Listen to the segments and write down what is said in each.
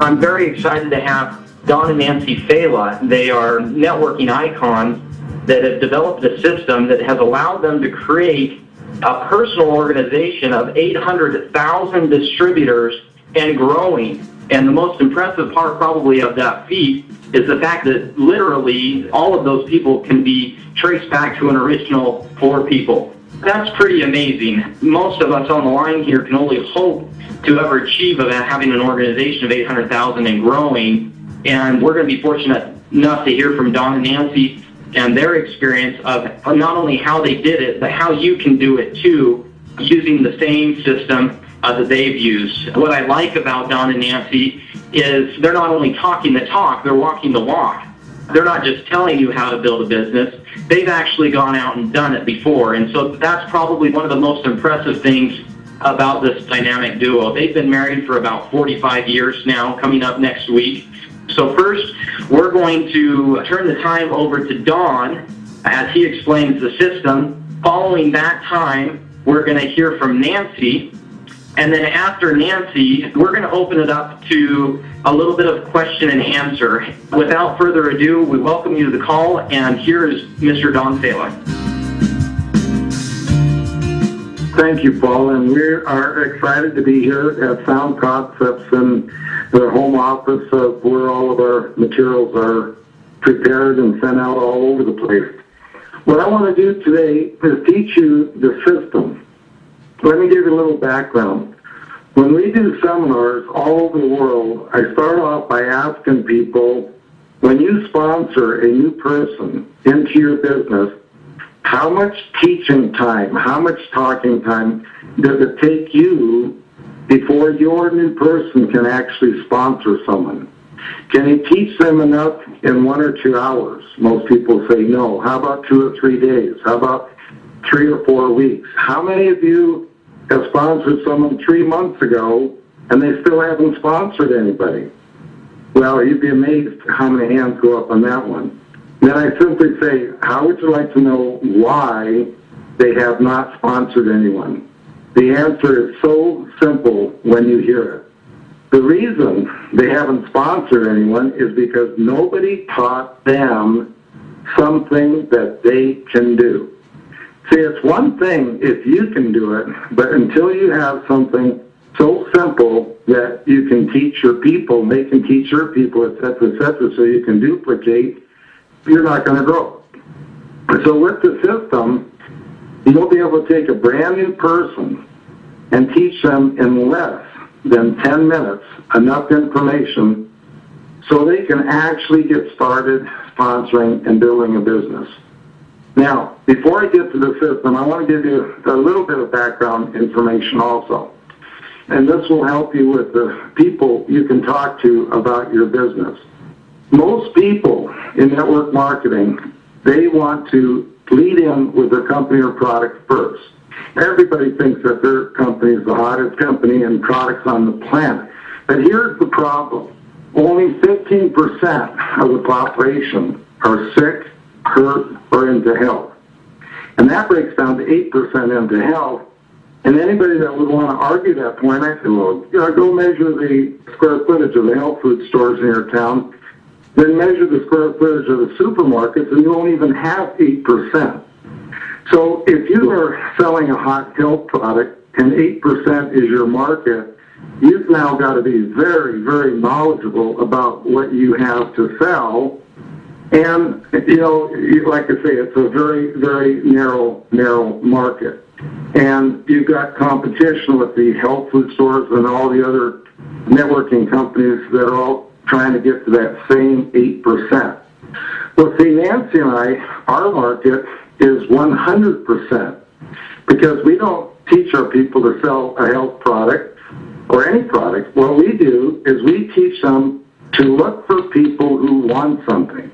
I'm very excited to have Don and Nancy Failla. They are networking icons that have developed a system that has allowed them to create a personal organization of 800,000 distributors and growing. And the most impressive part probably of that feat is the fact that literally all of those people can be traced back to an original 4 people. That's pretty amazing. Most of us on the line here can only hope to ever achieve of having an organization of 800,000 and growing. And we're going to be fortunate enough to hear from Don and Nancy and their experience of not only how they did it, but how you can do it too, using the same system that they've used. What I like about Don and Nancy is they're not only talking the talk, they're walking the walk. They're not just telling you how to build a business, they've actually gone out and done it before. And so that's probably one of the most impressive things about this dynamic duo. They've been married for about 45 years now, coming up next week. So first, we're going to turn the time over to Don as he explains the system. Following that time, we're going to hear from Nancy. And then after Nancy, we're going to open it up to a little bit of question and answer. Without further ado, we welcome you to the call, and here is Mr. Don Failla. Thank you, Paul, and we are excited to be here at Sound Concepts in the home office of where all of our materials are prepared and sent out all over the place. What I want to do today is teach you the system. Let me give you a little background. When we do seminars all over the world, I start off by asking people, when you sponsor a new person into your business, how much teaching time, how much talking time does it take you before your new person can actually sponsor someone? Can you teach them enough in 1 or 2 hours? Most people say no. How about 2 or 3 days? How about 3 or 4 weeks? How many of you have sponsored someone 3 months ago and they still haven't sponsored anybody? Well, you'd be amazed how many hands go up on that one. Then I simply say, how would you like to know why they have not sponsored anyone? The answer is so simple when you hear it. The reason they haven't sponsored anyone is because nobody taught them something that they can do. See, it's one thing if you can do it, but until you have something so simple that you can teach your people, they can teach your people, et cetera, so you can duplicate, you're not going to grow. So with the system, you'll be able to take a brand new person and teach them in less than 10 minutes enough information so they can actually get started sponsoring and building a business. Now, before I get to the system, I want to give you a little bit of background information also. And this will help you with the people you can talk to about your business. Most people in network marketing, they want to lead in with their company or product first. Everybody thinks that their company is the hottest company and products on the planet. But here's the problem. Only 15% of the population are sick, hurt, or into health. And that breaks down to 8% into health. And anybody that would want to argue that point, I say, well, go measure the square footage of the health food stores in your town, then measure the square footage of the supermarkets, and you won't even have 8%. So if you are selling a hot health product and 8% is your market, you've now got to be very, very knowledgeable about what you have to sell. And, like I say, it's a very, very narrow market. And you've got competition with the health food stores and all the other networking companies that are all trying to get to that same 8%. Well, see, Nancy and I, our market is 100% because we don't teach our people to sell a health product or any product. What we do is we teach them to look for people who want something.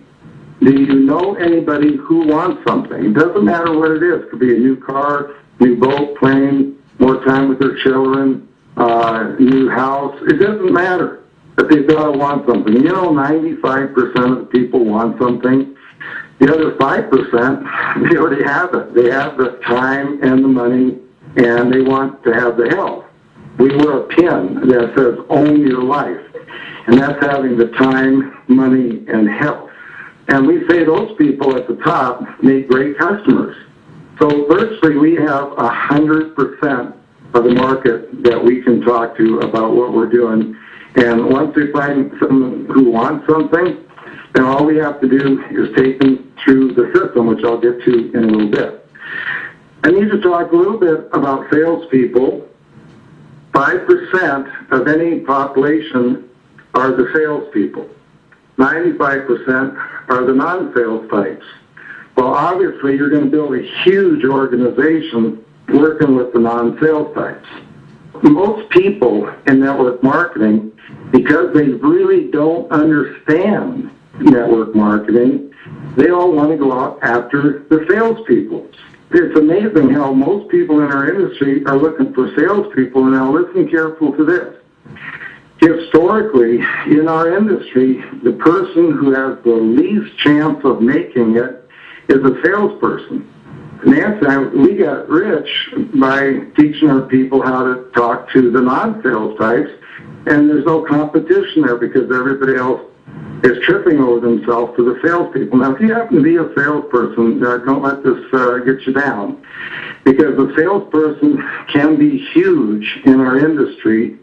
Do you know anybody who wants something? It doesn't matter what it is. It could be a new car, new boat, plane, more time with their children, new house. It doesn't matter. But they've got to want something. 95% of the people want something. The other 5%, they already have it. They have the time and the money, and they want to have the health. We wear a pin that says, own your life. and that's having the time, money, and health. And we say those people at the top make great customers. So virtually we have 100% of the market that we can talk to about what we're doing. And once we find someone who wants something, then all we have to do is take them through the system, which I'll get to in a little bit. I need to talk a little bit about salespeople. 5% of any population are the salespeople. 95% are the non-sales types. Well, obviously, you're going to build a huge organization working with the non-sales types. Most people in network marketing, because they really don't understand network marketing, they all want to go out after the salespeople. It's amazing how most people in our industry are looking for salespeople, and now listen careful to this. Historically, in our industry, the person who has the least chance of making it is a salesperson. Nancy, we got rich by teaching our people how to talk to the non-sales types, and there's no competition there because everybody else is tripping over themselves to the salespeople. Now, if you happen to be a salesperson, don't let this get you down, because a salesperson can be huge in our industry,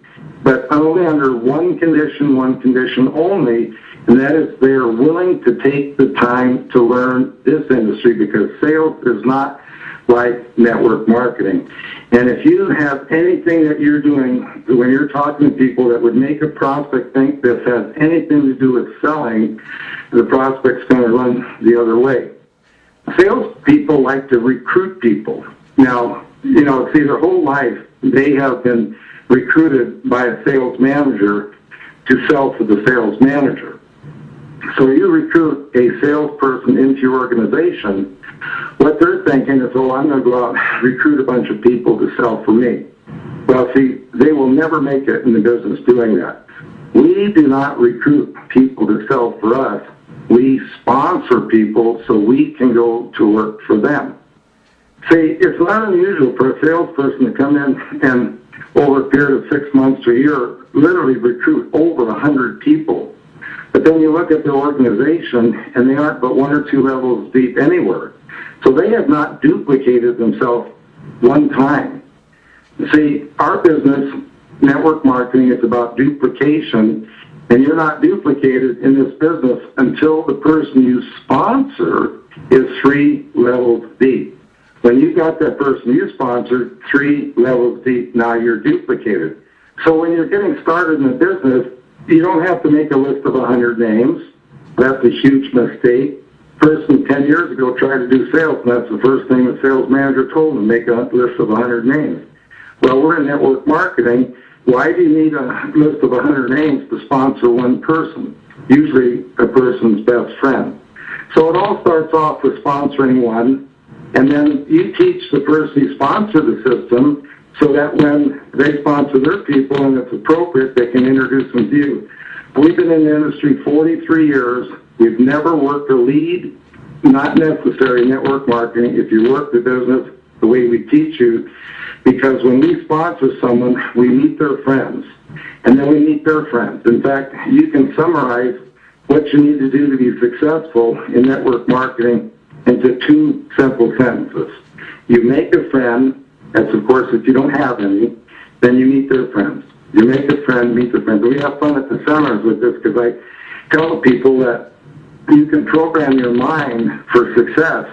but only under one condition only, and that is they are willing to take the time to learn this industry, because sales is not like network marketing. And if you have anything that you're doing when you're talking to people that would make a prospect think this has anything to do with selling, the prospect's going to run the other way. Salespeople like to recruit people. Now, see, their whole life they have been recruited by a sales manager to sell to the sales manager. So you recruit a salesperson into your organization, what they're thinking is, oh, I'm going to go out and recruit a bunch of people to sell for me. Well, see, they will never make it in the business doing that. We do not recruit people to sell for us. We sponsor people so we can go to work for them. See, it's not unusual for a salesperson to come in and over a period of 6 months to a year, literally recruit over 100 people. But then you look at their organization, and they aren't but 1 or 2 levels deep anywhere. So they have not duplicated themselves one time. See, our business, network marketing, is about duplication, and you're not duplicated in this business until the person you sponsor is 3 levels deep. When you've got that person you sponsored 3 levels deep, now you're duplicated. So when you're getting started in the business, you don't have to make a list of 100 names. That's a huge mistake. Person 10 years ago tried to do sales, and that's the first thing the sales manager told him, make a list of 100 names. Well, we're in network marketing. Why do you need a list of 100 names to sponsor one person? Usually a person's best friend. So it all starts off with sponsoring one, and then you teach the person you sponsor the system so that when they sponsor their people and it's appropriate, they can introduce them to you. We've been in the industry 43 years. We've never worked a lead, not necessary network marketing if you work the business the way we teach you, because when we sponsor someone, we meet their friends, and then we meet their friends. In fact, you can summarize what you need to do to be successful in network marketing into 2 simple sentences. You make a friend. That's, of course, if you don't have any, then you meet their friends. You make a friend, meet their friends. We have fun at the seminars with this because I tell people that you can program your mind for success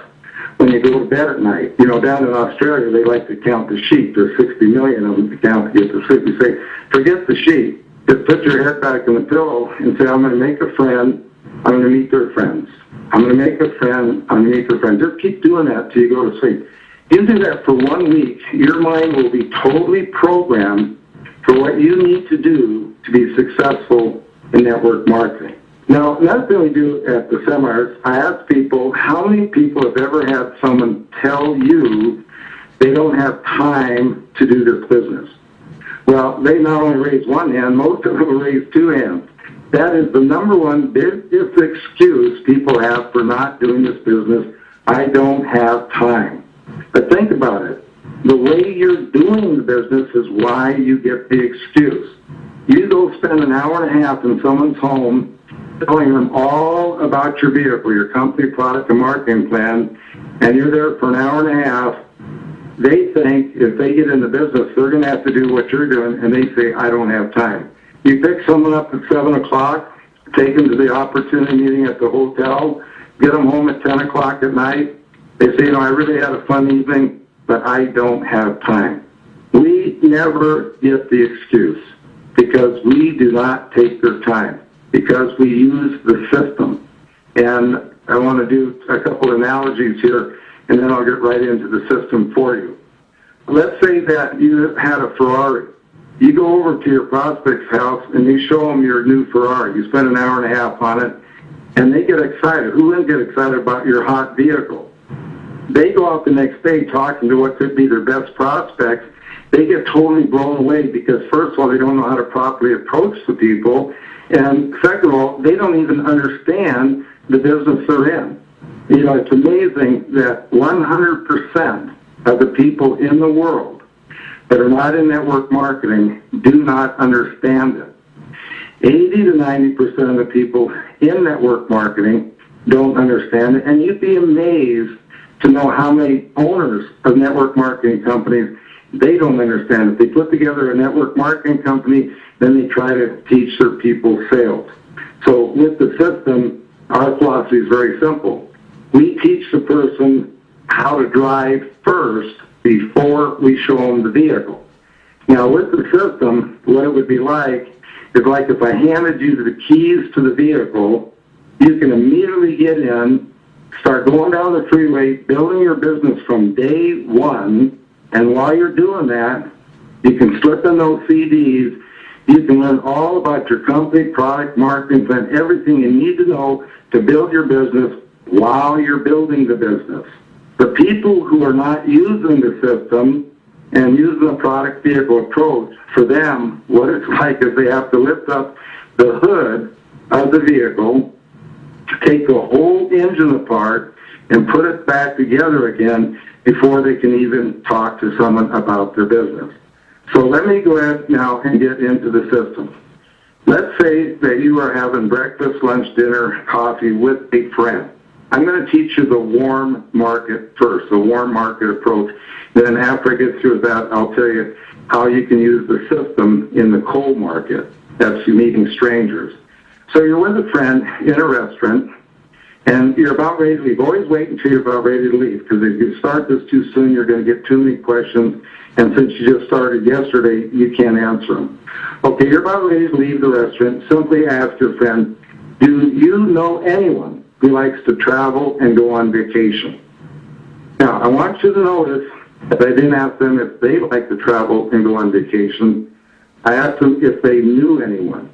when you go to bed at night. Down in Australia, they like to count the sheep. There's 60 million of them to count to get to sleep. You say, forget the sheep. Just put your head back in the pillow and say, I'm going to make a friend. I'm going to meet their friends. I'm going to make a friend. I'm going to meet their friends. Just keep doing that till you go to sleep. You do that for 1 week, your mind will be totally programmed for what you need to do to be successful in network marketing. Now, another thing we do at the seminars, I ask people, how many people have ever had someone tell you they don't have time to do this business? Well, they not only raise one hand, most of them raise 2 hands. That is the number one biggest excuse people have for not doing this business. I don't have time. But think about it. The way you're doing the business is why you get the excuse. You go spend an hour and a half in someone's home telling them all about your vehicle, your company product and marketing plan, and you're there for an hour and a half. They think if they get into business, they're going to have to do what you're doing, and they say, I don't have time. You pick someone up at 7 o'clock, take them to the opportunity meeting at the hotel, get them home at 10 o'clock at night. They say, I really had a fun evening, but I don't have time. We never get the excuse because we do not take their time, because we use the system. And I want to do a couple of analogies here, and then I'll get right into the system for you. Let's say that you had a Ferrari. You go over to your prospect's house and you show them your new Ferrari. You spend an hour and a half on it, and they get excited. Who wouldn't get excited about your hot vehicle? They go out the next day talking to what could be their best prospects. They get totally blown away because, first of all, they don't know how to properly approach the people, and second of all, they don't even understand the business they're in. It's amazing that 100% of the people in the world that are not in network marketing do not understand it. 80 to 90% of the people in network marketing don't understand it, and you'd be amazed to know how many owners of network marketing companies, they don't understand it. They put together a network marketing company, then they try to teach their people sales. So with the system, our philosophy is very simple. We teach the person how to drive first before we show them the vehicle. Now, with the system, what it would be like is like if I handed you the keys to the vehicle, you can immediately get in, start going down the freeway, building your business from day one, and while you're doing that, you can slip in those CDs. You can learn all about your company, product, marketing plan, everything you need to know to build your business while you're building the business. The people who are not using the system and using the product vehicle approach, for them, what it's like is they have to lift up the hood of the vehicle, take the whole engine apart, and put it back together again before they can even talk to someone about their business. So let me go ahead now and get into the system. Let's say that you are having breakfast, lunch, dinner, coffee with a friend. I'm going to teach you the warm market first, the warm market approach. Then after I get through that, I'll tell you how you can use the system in the cold market. That's you meeting strangers. So you're with a friend in a restaurant, and you're about ready to leave. Always wait until you're about ready to leave, because if you start this too soon, you're going to get too many questions, and since you just started yesterday, you can't answer them. Okay, you're about ready to leave the restaurant. Simply ask your friend, do you know anyone who likes to travel and go on vacation? Now, I want you to notice that I didn't ask them if they like to travel and go on vacation. I asked them if they knew anyone.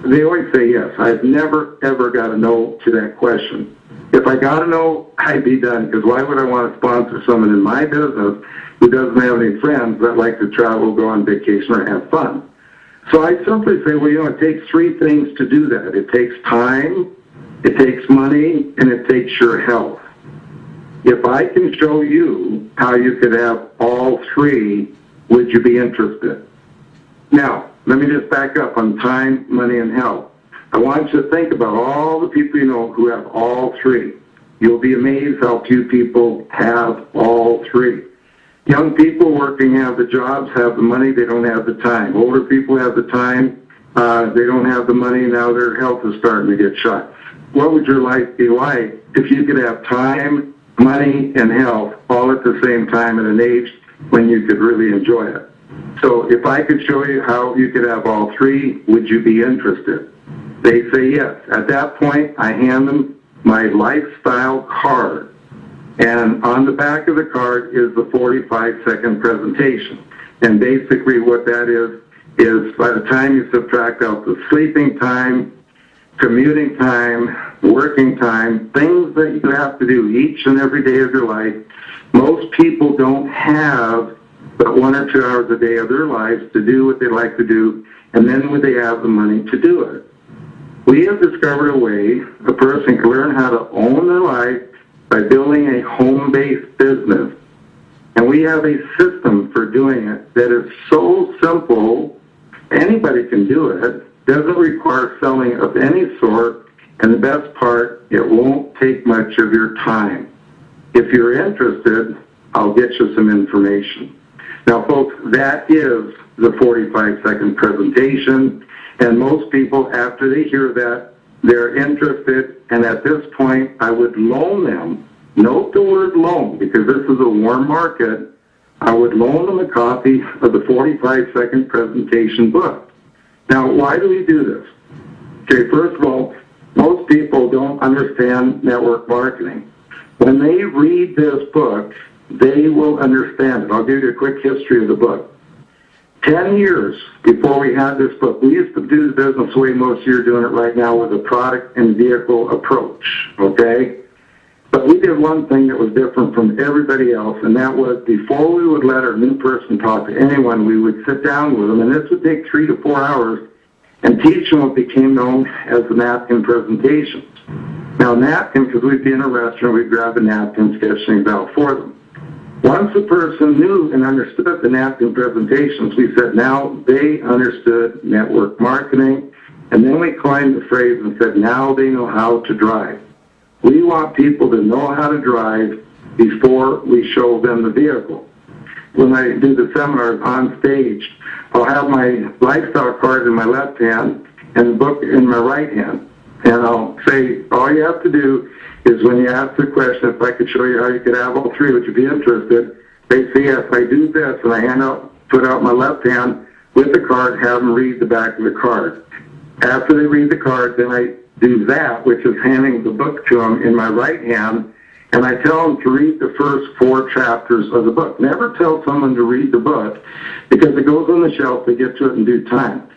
They always say yes. I've never, ever got a no to that question. If I got a no, I'd be done, because why would I want to sponsor someone in my business who doesn't have any friends that like to travel, go on vacation, or have fun? So I simply say, well, it takes three things to do that. It takes time, it takes money, and it takes your health. If I can show you how you could have all three, would you be interested? Now, let me just back up on time, money, and health. I want you to think about all the people you know who have all three. You'll be amazed how few people have all three. Young people working have the jobs, have the money, they don't have the time. Older people have the time, they don't have the money, now their health is starting to get shot. What would your life be like if you could have time, money, and health all at the same time at an age when you could really enjoy it? So if I could show you how you could have all three, would you be interested? They say yes. At that point, I hand them my lifestyle card. And on the back of the card is the 45-second presentation. And basically what that is by the time you subtract out the sleeping time, commuting time, working time, things that you have to do each and every day of your life, most people don't have but 1 or 2 hours a day of their lives to do what they like to do, and then would they have the money to do it? We have discovered a way a person can learn how to own their life by building a home-based business. And we have a system for doing it that is so simple Anybody can do it. Doesn't require selling of any sort, and the best part, it won't take much of your time. If you're interested, I'll get you some information. Now, folks, that is the 45-second presentation, and most people, after they hear that, they're interested, and at this point, I would loan them, note the word loan, because this is a warm market, I would loan them a copy of the 45-second presentation book. Now, why do we do this? Okay, first of all, most people don't understand network marketing. When they read this book, they will understand it. I'll give you a quick history of the book. 10 years before we had this book, we used to do the business the way most of you are doing it right now with a product and vehicle approach, okay? But we did one thing that was different from everybody else, and that was before we would let our new person talk to anyone, we would sit down with them, and this would take 3 to 4 hours, and teach them what became known as the napkin presentations. Now, napkin, because we'd be in a restaurant, we'd grab a napkin, sketch things out for them. Once the person knew and understood the napkin presentations, we said now they understood network marketing, and then we coined the phrase and said now they know how to drive. We want people to know how to drive before we show them the vehicle. When I do the seminars on stage, I'll have my lifestyle card in my left hand and the book in my right hand. And I'll say, all you have to do is when you ask the question, if I could show you how you could have all three, would you be interested? They say, yes, I do this, and I put out my left hand with the card, have them read the back of the card. After they read the card, then I do that, which is handing the book to them in my right hand, and I tell them to read the first 4 chapters of the book. Never tell someone to read the book, because it goes on the shelf, they get to it in due time.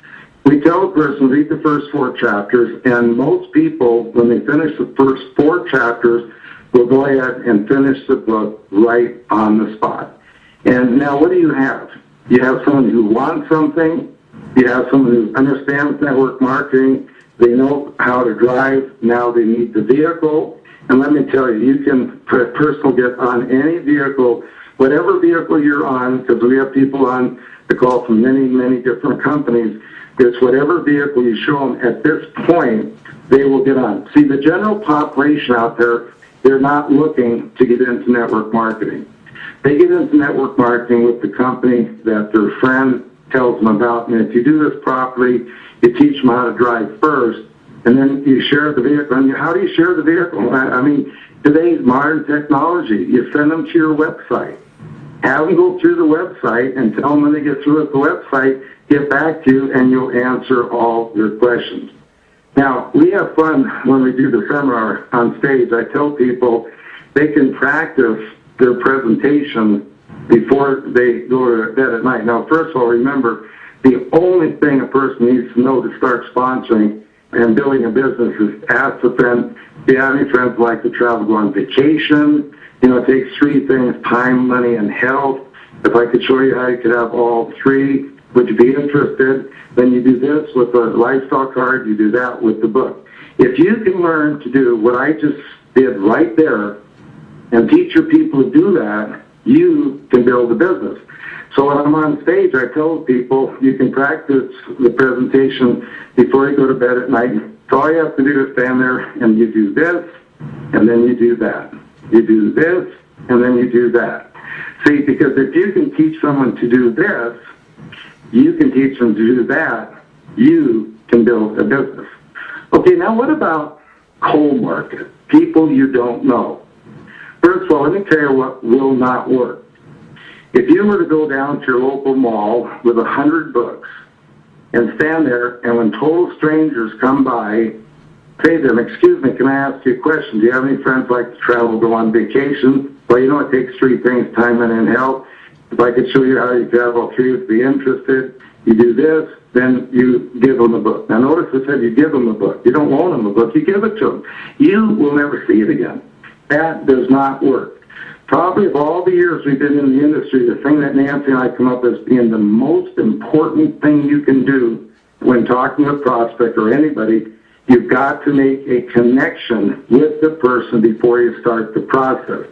We tell a person, read the first 4 chapters, and most people, when they finish the first 4 chapters, will go ahead and finish the book right on the spot. And now what do you have? You have someone who wants something, you have someone who understands network marketing, they know how to drive, now they need the vehicle, and let me tell you, you can put a person get on any vehicle, whatever vehicle you're on, because we have people on the call from many, many different companies. It's whatever vehicle you show them at this point, they will get on. See, the general population out there, they're not looking to get into network marketing. They get into network marketing with the company that their friend tells them about. And if you do this properly, you teach them how to drive first, and then you share the vehicle. And how do you share the vehicle? I mean, today's modern technology, you send them to your website. Have them go through the website and tell them when they get through with the website, get back to you, and you'll answer all your questions. Now, we have fun when we do the seminar on stage. I tell people they can practice their presentation before they go to bed at night. Now, first of all, remember, the only thing a person needs to know to start sponsoring and building a business is ask a friend, do you have any friends who like to travel, go on vacation? You know, it takes 3 things, time, money, and health. If I could show you how you could have all 3, would you be interested? Then you do this with the lifestyle card, you do that with the book. If you can learn to do what I just did right there and teach your people to do that, you can build a business. So when I'm on stage, I tell people you can practice the presentation before you go to bed at night. So all you have to do is stand there and you do this, and then you do that. You do this, and then you do that. See, because if you can teach someone to do this, you can teach them to do that, you can build a business. Okay, now what about cold market? People you don't know. First of all, let me tell you what will not work. If you were to go down to your local mall with 100 books and stand there, and when total strangers come by, say to them, excuse me, can I ask you a question? Do you have any friends like to travel, go on vacation? Well, you know, it takes 3 things, time, money, and health. If I could show you how you could have all 3, would be interested. You do this, then you give them a book. Now, notice I said you give them a book. You don't loan them a book. You give it to them. You will never see it again. That does not work. Probably of all the years we've been in the industry, the thing that Nancy and I come up with as being the most important thing you can do when talking with prospect or anybody, you've got to make a connection with the person before you start the process.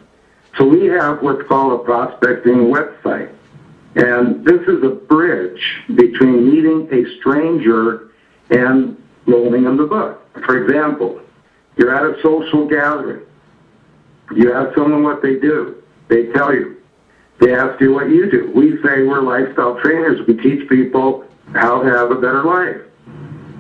So we have what's called a prospecting website. And this is a bridge between meeting a stranger and loaning them the book. For example, you're at a social gathering. You ask someone what they do. They tell you. They ask you what you do. We say we're lifestyle trainers. We teach people how to have a better life.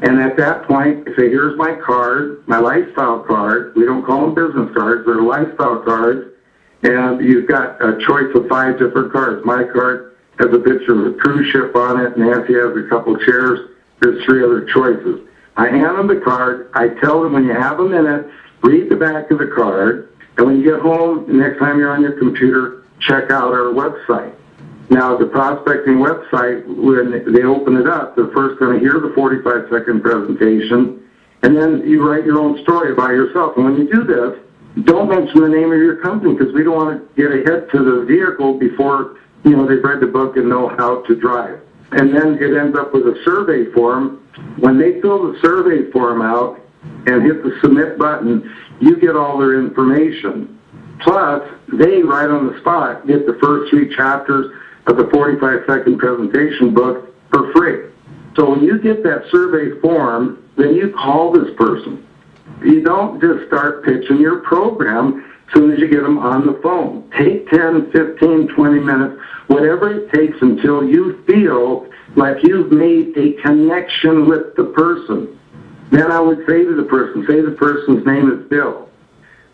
And at that point, I say, here's my card, my lifestyle card. We don't call them business cards. They're lifestyle cards. And you've got a choice of 5 different cards. My card has a picture of a cruise ship on it. Nancy has a couple of chairs. There's 3 other choices. I hand them the card. I tell them when you have a minute, read the back of the card. And when you get home, next time you're on your computer, check out our website. Now, the prospecting website, when they open it up, they're first going to hear the 45-second presentation, and then you write your own story about yourself. And when you do this, don't mention the name of your company, because we don't want to get ahead to the vehicle before, they've read the book and know how to drive. And then it ends up with a survey form. When they fill the survey form out and hit the submit button, you get all their information. Plus, they, right on the spot, get the first 3 chapters of the 45-second presentation book for free. So when you get that survey form, then you call this person. You don't just start pitching your program as soon as you get them on the phone. Take 10, 15, 20 minutes, whatever it takes until you feel like you've made a connection with the person. Then I would say to the person, say the person's name is Bill.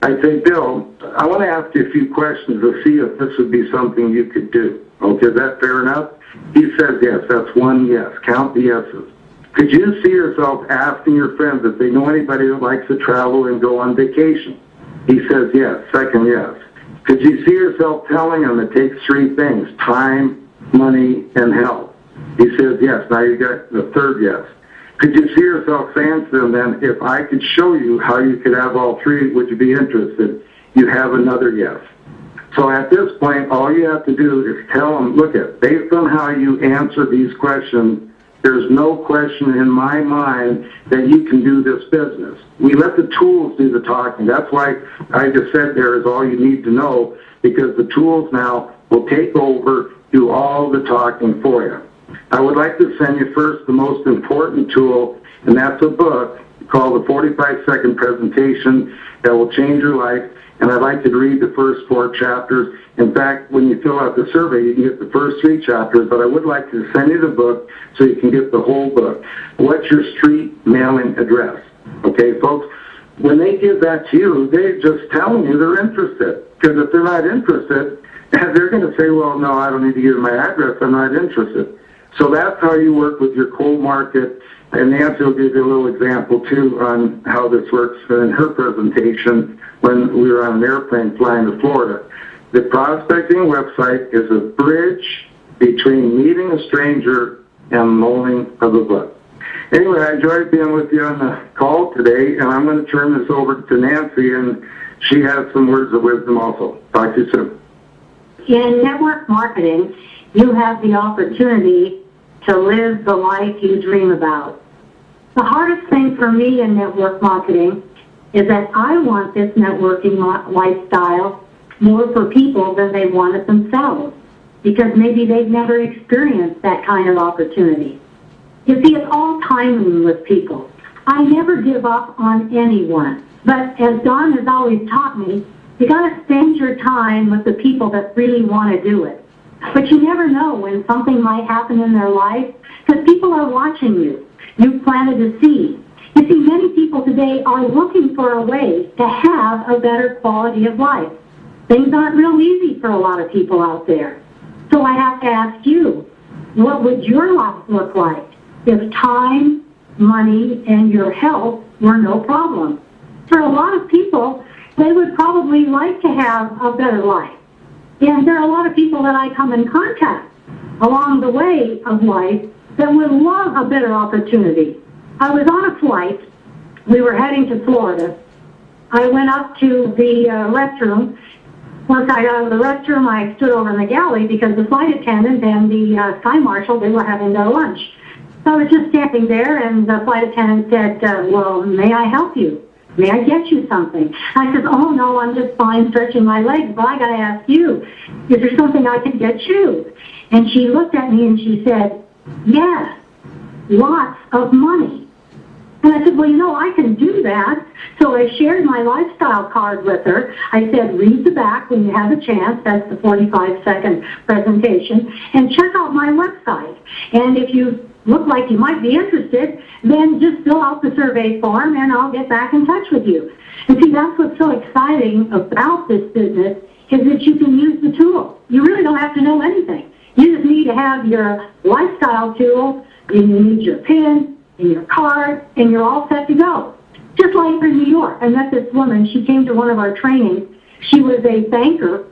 I'd say, Bill, I want to ask you a few questions to see if this would be something you could do. Okay, is that fair enough? He says yes. That's 1 yes. Count the yeses. Could you see yourself asking your friends if they know anybody that likes to travel and go on vacation? He says yes. 2nd yes. Could you see yourself telling them it takes 3 things, time, money, and health? He says yes. Now you got the 3rd yes. Could you see yourself saying to them then, if I could show you how you could have all 3, would you be interested? You have another yes. So at this point, all you have to do is tell them, look, based on how you answer these questions, there's no question in my mind that you can do this business. We let the tools do the talking. That's why I just said there is all you need to know, because the tools now will take over, do all the talking for you. I would like to send you first the most important tool, and that's a book called the 45-second presentation that will change your life. And I'd like you to read the first 4 chapters. In fact, when you fill out the survey, you can get the first 3 chapters, but I would like to send you the book so you can get the whole book. What's your street mailing address? Okay, folks, when they give that to you, they're just telling you they're interested. Because if they're not interested, they're going to say, well, no, I don't need to give my address. I'm not interested. So that's how you work with your cold market. And Nancy will give you a little example, too, on how this works in her presentation when we were on an airplane flying to Florida. The prospecting website is a bridge between meeting a stranger and loaning of a book. Anyway, I enjoyed being with you on the call today, and I'm going to turn this over to Nancy, and she has some words of wisdom also. Talk to you soon. In network marketing, you have the opportunity to live the life you dream about. The hardest thing for me in network marketing is that I want this networking lifestyle more for people than they want it themselves, because maybe they've never experienced that kind of opportunity. You see, it's all timing with people. I never give up on anyone, but as Don has always taught me, you got to spend your time with the people that really want to do it. But you never know when something might happen in their life, because people are watching you. You've planted a seed. You see, many people today are looking for a way to have a better quality of life. Things aren't real easy for a lot of people out there. So I have to ask you, what would your life look like if time, money, and your health were no problem? For a lot of people, they would probably like to have a better life. And there are a lot of people that I come in contact along the way of life that would love a better opportunity. I was on a flight. We were heading to Florida. I went up to the restroom. Once I got out of the restroom, I stood over in the galley because the flight attendant and the sky marshal, they were having their lunch. So I was just standing there, and the flight attendant said, well, may I help you? May I get you something? I said, oh, no, I'm just fine stretching my legs, but I got to ask you, is there something I can get you? And she looked at me and she said, yes, lots of money. And I said, well, I can do that. So I shared my lifestyle card with her. I said, read the back when you have a chance. That's the 45-second presentation. And check out my website. And if you look like you might be interested, then just fill out the survey form and I'll get back in touch with you. And see, that's what's so exciting about this business is that you can use the tool. You really don't have to know anything. You just need to have your lifestyle tool, and you need your PIN and your card, and you're all set to go. Just like in New York, I met this woman. She came to one of our trainings. She was a banker,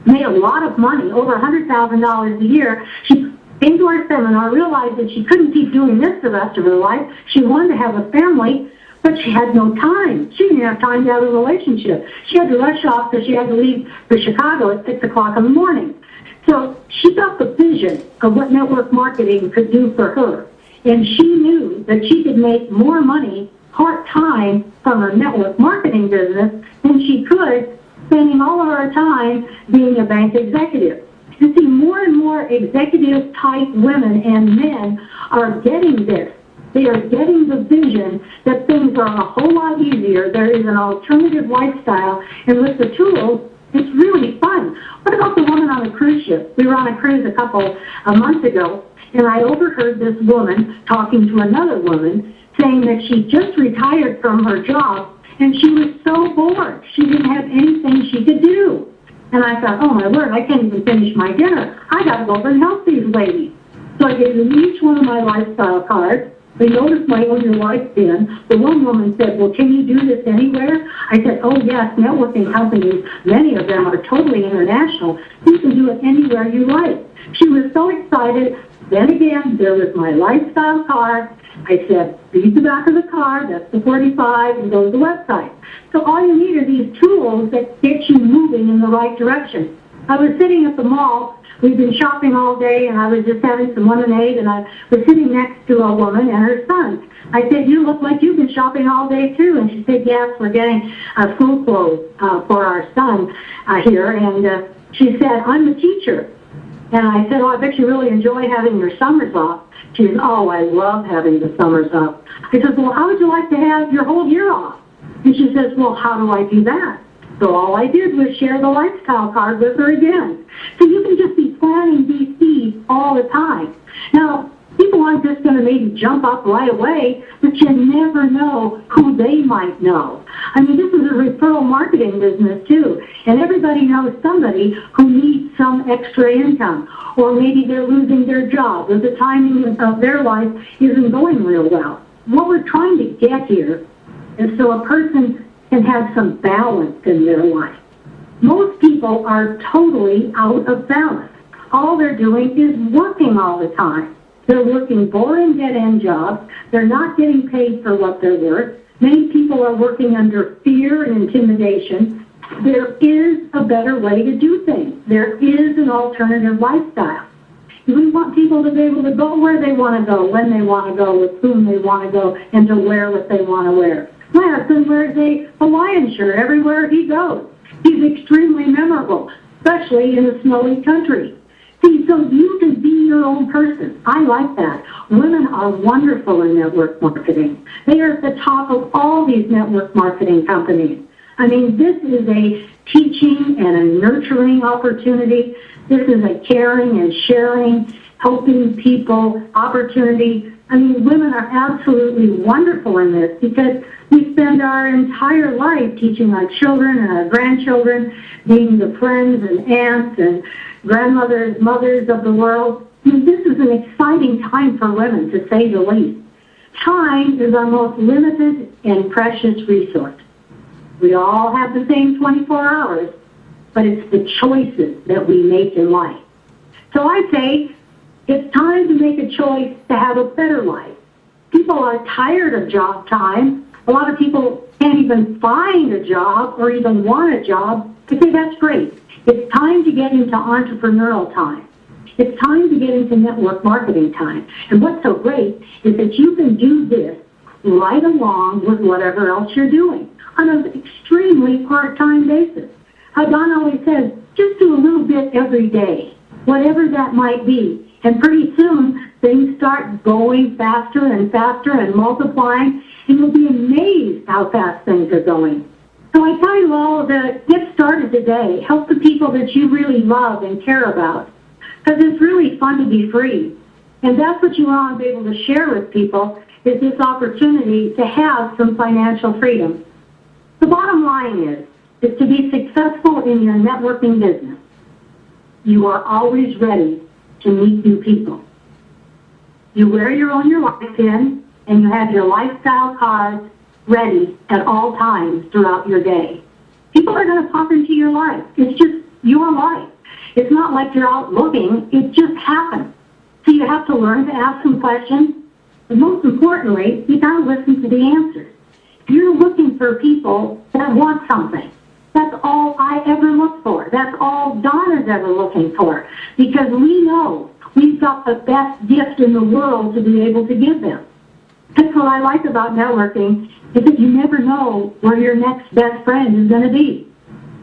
made a lot of money, over $100,000 a year. She came to our seminar, realized that she couldn't keep doing this the rest of her life. She wanted to have a family, but she had no time. She didn't have time to have a relationship. She had to rush off because she had to leave for Chicago at 6 o'clock in the morning. So she got the vision of what network marketing could do for her. And she knew that she could make more money part-time from her network marketing business than she could spending all of her time being a bank executive. You see, more and more executive-type women and men are getting this. They are getting the vision that things are a whole lot easier. There is an alternative lifestyle, and with the tools, it's really fun. What about the woman on the cruise ship? We were on a cruise a couple of months ago, and I overheard this woman talking to another woman saying that she just retired from her job, and she was so bored. She didn't have anything she could do. And I thought, oh, my word, I can't even finish my dinner. I got to go over and help these ladies. So I gave them each one of my lifestyle cards. They noticed my Own Your Life pin. The one woman said, well, can you do this anywhere? I said, oh, yes, networking companies, many of them are totally international. You can do it anywhere you like. She was so excited. Then again, there was my lifestyle card. I said, read the back of the card, that's the 45, and go to the website. So all you need are these tools that get you moving in the right direction. I was sitting at the mall. We've been shopping all day, and I was just having some lemonade, and I was sitting next to a woman and her son. I said, you look like you've been shopping all day, too. And she said, yes, we're getting school clothes for our son here. And she said, I'm the teacher. And I said, oh, I bet you really enjoy having your summers off. She said, oh, I love having the summers off. I said, well, how would you like to have your whole year off? And she says, well, how do I do that? So all I did was share the lifestyle card with her again. So you can just be planting these seeds all the time. Now, people aren't just going to maybe jump up right away, but you never know who they might know. I mean, this is a referral marketing business, too. And everybody knows somebody who needs some extra income. Or maybe they're losing their job, or the timing of their life isn't going real well. What we're trying to get here is so a person can have some balance in their life. Most people are totally out of balance. All they're doing is working all the time. They're working boring dead-end jobs. They're not getting paid for what they're worth. Many people are working under fear and intimidation. There is a better way to do things. There is an alternative lifestyle. We want people to be able to go where they want to go, when they want to go, with whom they want to go, and to wear what they want to wear. My husband wears a Hawaiian shirt everywhere he goes. He's extremely memorable, especially in a snowy country. See, so you can be your own person. I like that. Women are wonderful in network marketing. They are at the top of all these network marketing companies. I mean, this is a teaching and a nurturing opportunity. This is a caring and sharing, helping people opportunity. I mean, women are absolutely wonderful in this because we spend our entire life teaching our children and our grandchildren, being the friends and aunts and grandmothers, mothers of the world. I mean, this is an exciting time for women, to say the least. Time is our most limited and precious resource. We all have the same 24 hours, but it's the choices that we make in life. So I say it's time to make a choice to have a better life. People are tired of job time. A lot of people can't even find a job or even want a job. I say that's great. It's time to get into entrepreneurial time. It's time to get into network marketing time. And what's so great is that you can do this right along with whatever else you're doing. on an extremely part-time basis. How Don always says, just do a little bit every day, whatever that might be. And pretty soon, things start going faster and faster and multiplying, and you'll be amazed how fast things are going. So I tell you all to get started today. Help the people that you really love and care about, because it's really fun to be free. And that's what you want to be able to share with people, is this opportunity to have some financial freedom. The bottom line is to be successful in your networking business, you are always ready to meet new people. You wear your life pin, and you have your lifestyle cards ready at all times throughout your day. People are going to pop into your life. It's just your life. It's not like you're out looking. It just happens. So you have to learn to ask some questions. And most importantly, you got to listen to the answers. You're looking for people that want something. That's all I ever look for. That's all Don is ever looking for. Because we know we've got the best gift in the world to be able to give them. That's what I like about networking, is that you never know where your next best friend is going to be.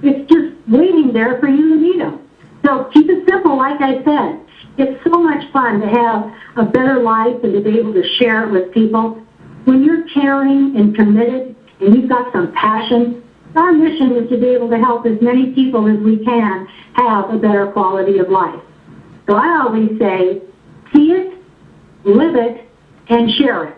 It's just waiting there for you to meet them. So keep it simple, like I said. It's so much fun to have a better life and to be able to share it with people. When you're caring and committed and you've got some passion, our mission is to be able to help as many people as we can have a better quality of life. So I always say, see it, live it, and share it.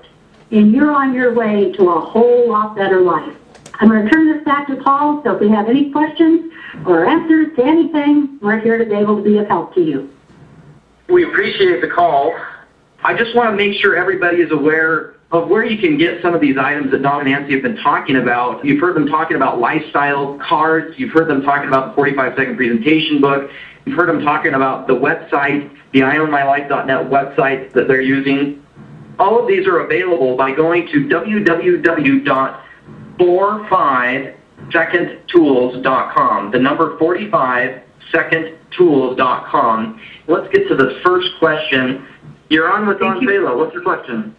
And you're on your way to a whole lot better life. I'm going to turn this back to Paul, so if we have any questions or answers to anything, we're here to be able to be of help to you. We appreciate the call. I just want to make sure everybody is aware of where you can get some of these items that Don and Nancy have been talking about. You've heard them talking about lifestyle cards. You've heard them talking about the 45-second presentation book. You've heard them talking about the website, the iownmylife.net website that they're using. All of these are available by going to www.45secondtools.com, the number 45secondtools.com. Let's get to the first question. You're on with Don Failla. What's your question?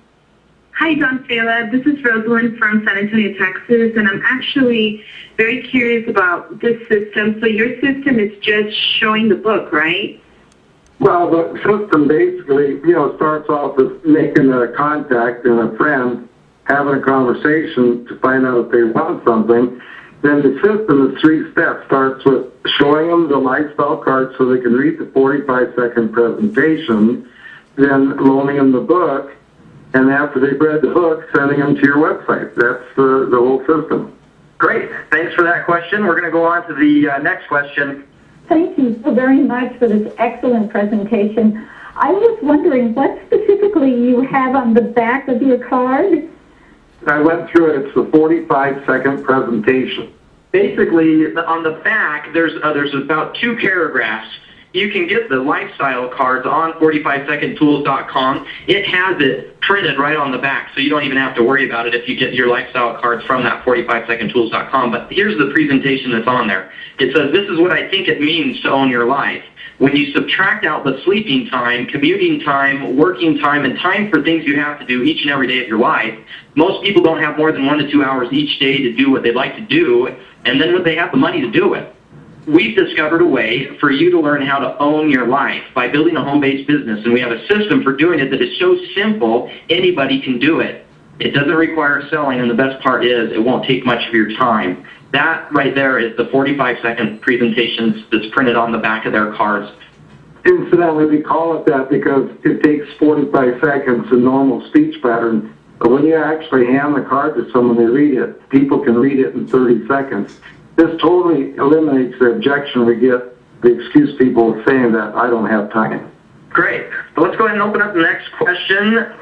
Hi, Don Failla. This is Rosalind from San Antonio, Texas, and I'm actually very curious about this system. So your system is just showing the book, right? Well, the system basically, starts off with making a contact and a friend, having a conversation to find out if they want something. Then the system is 3 steps. Starts with showing them the lifestyle card so they can read the 45-second presentation, then loaning them the book, and after they've read the book, sending them to your website. That's the whole system. Great. Thanks for that question. We're going to go on to the next question. Thank you so very much for this excellent presentation. I was wondering what specifically you have on the back of your card? I went through it. It's the 45-second presentation. Basically, on the back, there's about 2 paragraphs. You can get the lifestyle cards on 45secondtools.com. It has it printed right on the back, so you don't even have to worry about it if you get your lifestyle cards from that 45secondtools.com. But here's the presentation that's on there. It says, this is what I think it means to own your life. When you subtract out the sleeping time, commuting time, working time, and time for things you have to do each and every day of your life, most people don't have more than 1 to 2 hours each day to do what they'd like to do, and then they have the money to do it. We've discovered a way for you to learn how to own your life by building a home-based business, and we have a system for doing it that is so simple, anybody can do it. It doesn't require selling, and the best part is it won't take much of your time. That right there is the 45-second presentations that's printed on the back of their cards. Incidentally, we call it that because it takes 45 seconds in normal speech pattern. But when you actually hand the card to someone, they read it. People can read it in 30 seconds. This totally eliminates the objection we get, the excuse people saying that I don't have time. Great. So let's go ahead and open up the next question.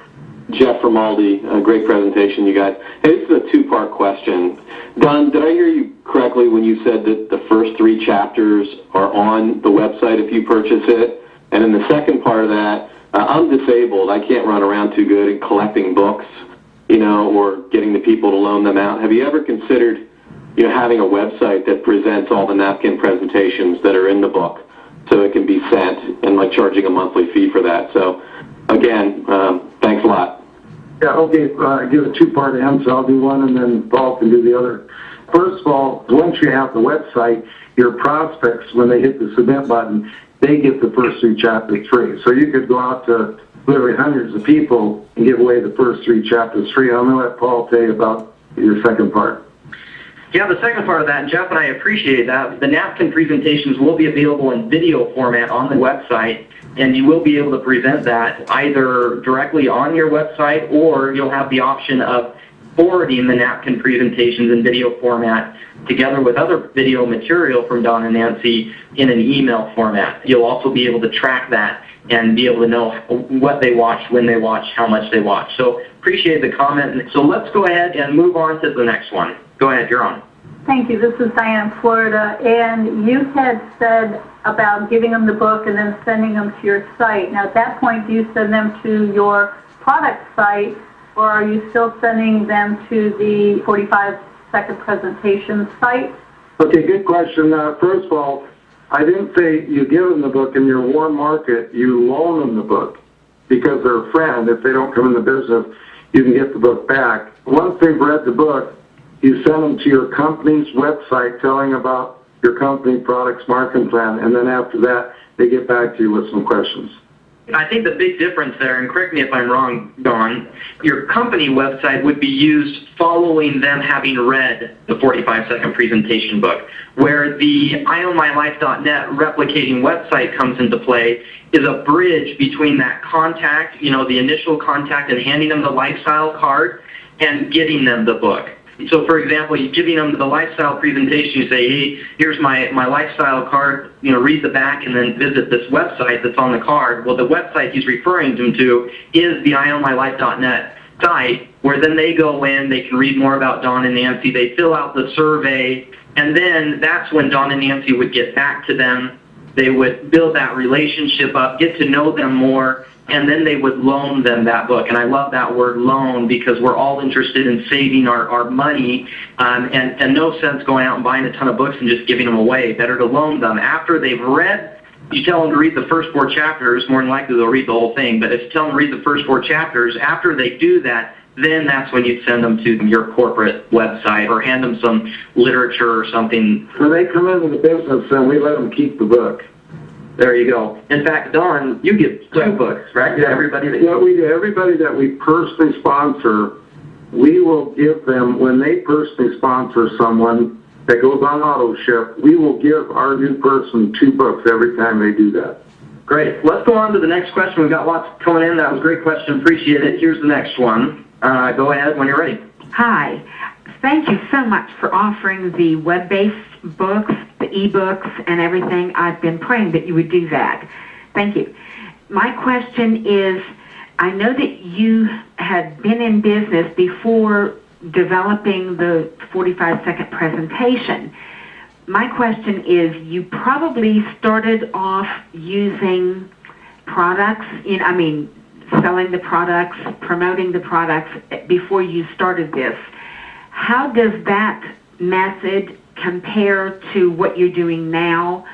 Jeff from Aldi, great presentation, you guys. Hey, this is a 2-part question. Don, did I hear you correctly when you said that the first 3 chapters are on the website if you purchase it? And in the second part of that, I'm disabled. I can't run around too good in collecting books, or getting the people to loan them out. Have you ever considered having a website that presents all the napkin presentations that are in the book so it can be sent and charging a monthly fee for that? So again, thanks a lot. Yeah, okay, give a 2-part answer. I'll do one and then Paul can do the other. First of all, once you have the website, your prospects, when they hit the submit button, they get the first 3 chapters free. So you could go out to literally hundreds of people and give away the first 3 chapters free. I'm going to let Paul tell you about your second part. Yeah, the second part of that, and Jeff and I appreciate that, the napkin presentations will be available in video format on the website, and you will be able to present that either directly on your website, or you'll have the option of forwarding the napkin presentations in video format together with other video material from Don and Nancy in an email format. You'll also be able to track that and be able to know what they watch, when they watch, how much they watch. So appreciate the comment. So let's go ahead and move on to the next one. Go ahead, you're on. Thank you. This is Diane in Florida. And you had said about giving them the book and then sending them to your site. Now, at that point, do you send them to your product site, or are you still sending them to the 45-second presentation site? Okay, good question. First of all, I didn't say you give them the book in your warm market, you loan them the book because they're a friend. If they don't come in the business, you can get the book back. Once they've read the book, you send them to your company's website telling about your company, products, marketing plan, and then after that, they get back to you with some questions. I think the big difference there, and correct me if I'm wrong, Don, your company website would be used following them having read the 45-second presentation book. Where the IOwnMyLife.net replicating website comes into play is a bridge between that contact, the initial contact and handing them the lifestyle card and getting them the book. So, for example, you're giving them the lifestyle presentation. You say, hey, here's my lifestyle card. Read the back and then visit this website that's on the card. Well, the website he's referring them to is the IOwnMyLife.net site, where then they go in, they can read more about Don and Nancy, they fill out the survey, and then that's when Don and Nancy would get back to them. They would build that relationship up, get to know them more, and then they would loan them that book. And I love that word loan, because we're all interested in saving our money, and no sense going out and buying a ton of books and just giving them away. Better to loan them. After they've read, you tell them to read the first 4 chapters, more than likely they'll read the whole thing, but if you tell them to read the first 4 chapters, after they do that, then that's when you'd send them to your corporate website or hand them some literature or something. When they come into the business, then we let them keep the book. There you go. In fact, Don, you give 2 books, right? Yeah. To everybody that What we do, everybody that we personally sponsor, we will give them, when they personally sponsor someone that goes on auto ship, we will give our new person 2 books every time they do that. Great. Let's go on to the next question. We've got lots coming in. That was a great question. Appreciate it. Here's the next one. Go ahead when you're ready. Hi. Thank you so much for offering the web-based books, the e-books, and everything. I've been praying that you would do that. Thank you. My question is, I know that you had been in business before developing the 45-second presentation. My question is, you probably started off using products, selling the products, promoting the products before you started this. How does that method compare to what you're doing now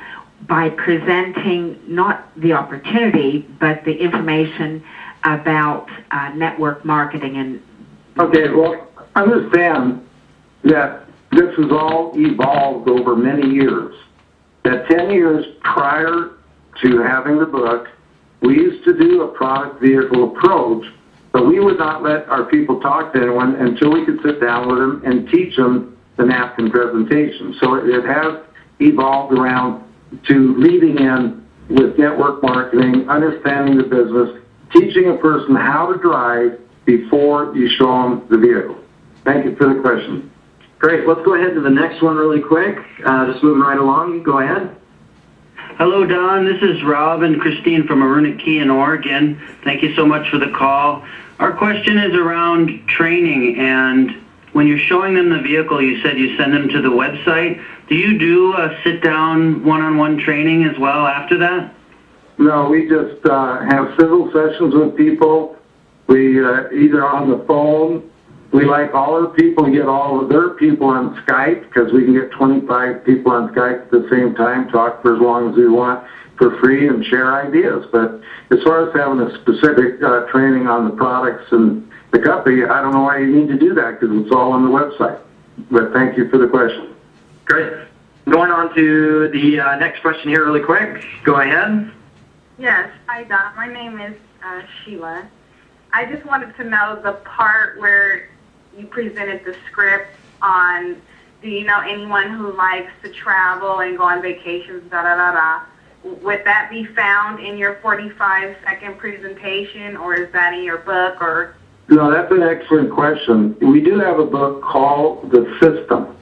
by presenting not the opportunity, but the information about network marketing? And Okay, well, understand that this has all evolved over many years. That 10 years prior to having the book, we used to do a product vehicle approach, but we would not let our people talk to anyone until we could sit down with them and teach them the napkin presentation. So it has evolved around to leading in with network marketing, understanding the business, teaching a person how to drive before you show them the vehicle. Thank you for the question. Great. Let's go ahead to the next one really quick. Just moving right along. Go ahead. Hello, Don. This is Rob and Christine from Arunic Key in Oregon. Thank you so much for the call. Our question is around training, and when you're showing them the vehicle, you said you send them to the website. Do you do a sit-down one-on-one training as well after that? No, we just have civil sessions with people. We either on the phone. We like all our people to get all of their people on Skype, because we can get 25 people on Skype at the same time, talk for as long as we want for free and share ideas. But as far as having a specific training on the products and the company, I don't know why you need to do that, because it's all on the website. But thank you for the question. Great. Going on to the next question here really quick. Go ahead. Yes. Hi, Don. My name is Sheila. I just wanted to know the part where you presented the script on, do you know anyone who likes to travel and go on vacations, da-da-da-da. Would that be found in your 45-second presentation, or is that in your book? Or No, that's an excellent question. We do have a book called The System.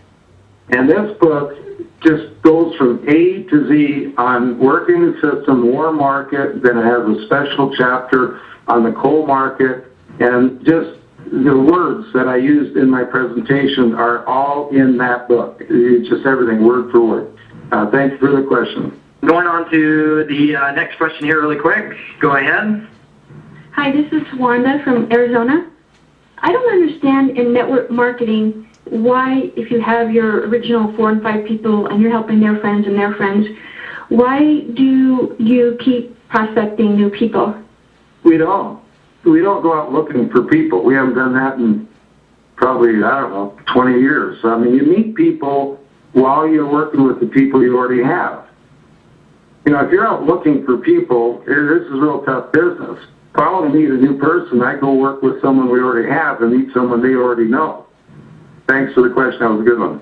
And this book just goes from A to Z on working the system, war market, then it has a special chapter on the coal market, and just the words that I used in my presentation are all in that book. It's just everything, word for word. Thanks for the question. Going on to the next question here really quick. Go ahead. Hi, this is Wanda from Arizona. I don't understand in network marketing why, if you have your original 4 and 5 people and you're helping their friends and their friends, why do you keep prospecting new people? We don't. We don't go out looking for people. We haven't done that in probably, 20 years. I mean, you meet people while you're working with the people you already have. You know, if you're out looking for people, this is real tough business. If I want to meet a new person, I go work with someone we already have and meet someone they already know. Thanks for the question. That was a good one.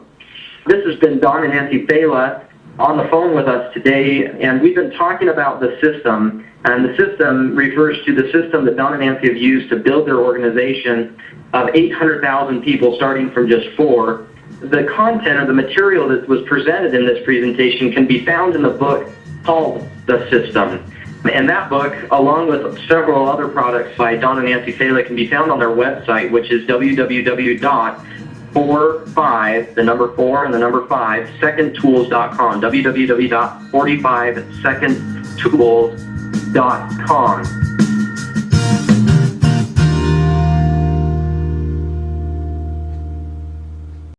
This has been Don and Nancy Failla on the phone with us today, and we've been talking about the system. And the system refers to the system that Don and Nancy have used to build their organization of 800,000 people, starting from just 4. The content or the material that was presented in this presentation can be found in the book called The System. And that book, along with several other products by Don and Nancy Failla, can be found on their website, which is www.45, the number 4 and the number 5, secondtools.com, www.45secondtools.com.